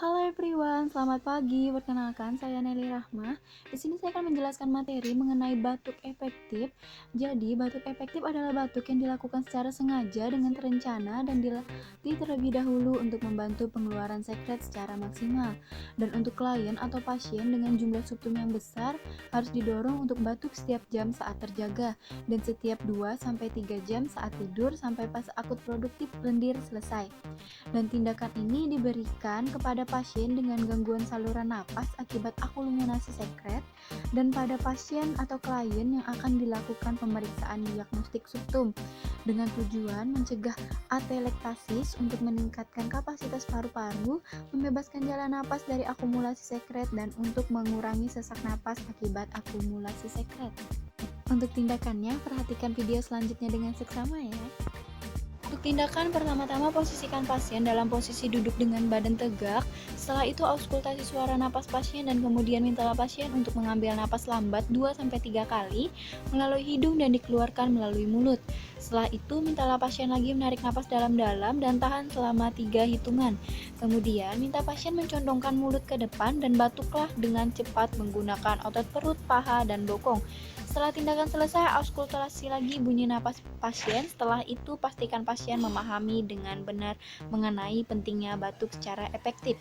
Halo everyone, selamat pagi. Perkenalkan, saya Nelly Rahma. Di sini saya akan menjelaskan materi mengenai batuk efektif. Jadi, batuk efektif adalah batuk yang dilakukan secara sengaja dengan terencana dan dilatih terlebih dahulu untuk membantu pengeluaran sekret secara maksimal. Dan untuk klien atau pasien dengan jumlah subtum yang besar, harus didorong untuk batuk setiap jam saat terjaga dan setiap 2-3 jam saat tidur sampai fase akut produktif lendir selesai. Dan tindakan ini diberikan kepada pasien dengan gangguan saluran napas akibat akumulasi sekret dan pada pasien atau klien yang akan dilakukan pemeriksaan diagnostik subtum dengan tujuan mencegah atelektasis untuk meningkatkan kapasitas paru-paru, membebaskan jalan napas dari akumulasi sekret dan untuk mengurangi sesak napas akibat akumulasi sekret. Untuk tindakannya, perhatikan video selanjutnya dengan seksama ya. Untuk tindakan pertama-tama posisikan pasien dalam posisi duduk dengan badan tegak. Setelah itu auskultasi suara napas pasien dan kemudian mintalah pasien untuk mengambil napas lambat 2-3 kali melalui hidung dan dikeluarkan melalui mulut. Setelah itu mintalah pasien lagi menarik napas dalam-dalam dan tahan selama 3 hitungan. Kemudian minta pasien mencondongkan mulut ke depan dan batuklah dengan cepat menggunakan otot perut, paha, dan bokong. Setelah tindakan selesai, auskultasi lagi bunyi napas pasien. Setelah itu, pastikan pasien memahami dengan benar mengenai pentingnya batuk secara efektif.